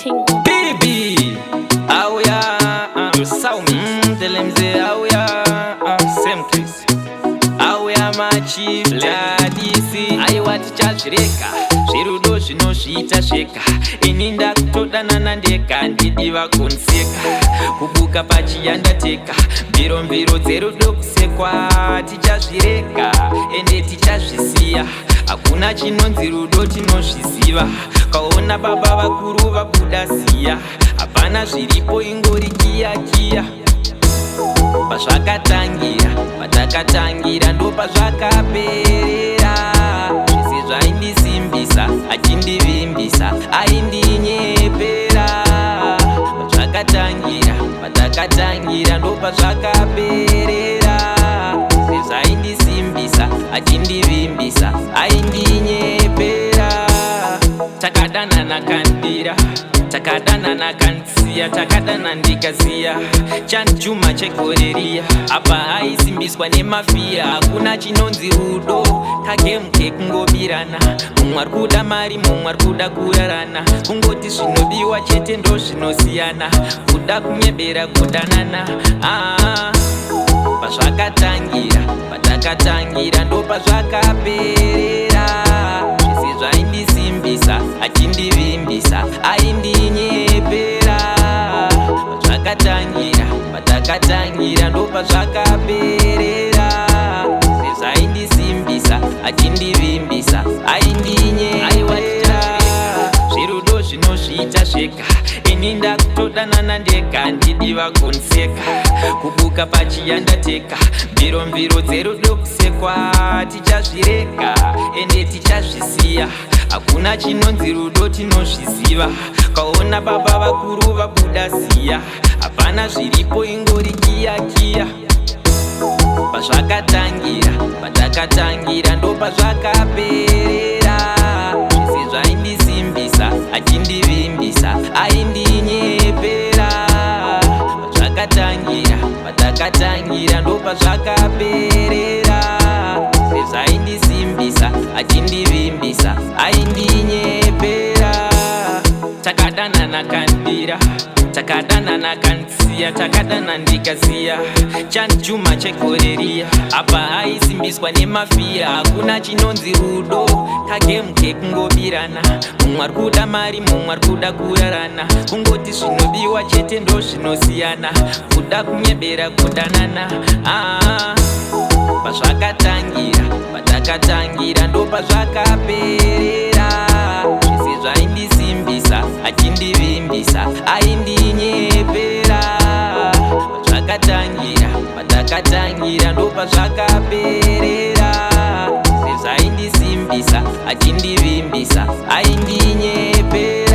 Tingle. Baby, auya, telemze auya, same case. Auya machifta disi, aiwa tichazvireka, zvirudo zvinosvita sveka. Ini ndakutodana nandeka, ndidiva kunseka. Kubuka pachiyandateka, mbirombiro dzerudo kusekwa. Tichazvireka, ende tichazvisiya. Hakuna chinonzi rudo tinozviziva. Kaona baba vakuru vabuda siya. Hapana zviripo ingori kiya. Pazvakatangira, patakatangira ndo pazvakaperera. Zvese zvaindisimbisa, achindivimbisa, aindinyepera. Pazvakatangira, patakatangira ndo pazvakaperera. Zvese zvaindisimbisa, achindivimbisa, aindinyepera. Takadanana kandira, takadanana kansiya, takadana ndikaziya. Chanjuma chekoreria, apa aisimbiswa nemafiya. Hakuna chinonzi rudo, kagemuke kungobirana. Mumwe arikuda mari, mumwe arikuda kurarana. Kungoti zvinodiwa chete ndo zvinosiyana. Kuda kunyebera kudanana. Pazvakatangira, patakatangira ndo pazvakaperera. Zvese zvaindisimbisa, achindivimbisa, aindinyepera. Pazvakatangira, patakatangira ndo pazvakaperera. Zvese zvaindisimbisa, achindivimbisa, aindinyepera. Zvirudo zvinosvita sveka, ini ndakutodana nandeka, ndidiva kunseka. Kubuka pachiyandateka, mbirombiro dzerudo kusekwa. Tichazvireka, ende tichazvisiya. Hakuna chinonzi rudo tinozviziva. Kaona baba vakuru vabuda siya. Hapana zviripo ingori kiya. Pazvakatangira, patakatangira ndo pazvakaperera. Zvese zvaindisimbisa, achindivimbisa, aindinyepera. Pazvakatangira, patakatangira ndo pazvakaperera. Zvese zvaindisimbisa, achindivimbisa, aindinyepera. Takadanana kandira, takadanana kansiya, takadana ndikaziya. Chanjuma chekoreria, apa aisimbiswa nemafiya. Hakuna chinonzi rudo, kagemuke kungobirana. Mumwe arikuda mari, mumwe arikuda kurarana. Kungoti zvinodiwa chete ndo zvinosiyana. Kuda kunyebera kudanana. Pazvakatangira, patakatangira ndo pazvakaperera. Zvese zvaindisimbisa, achindivimbisa, aindinyepera. Pazvakatangira, patakatangira ndo pazvakaperera. Zvese zvaindisimbisa, achindivimbisa, aindinyepera.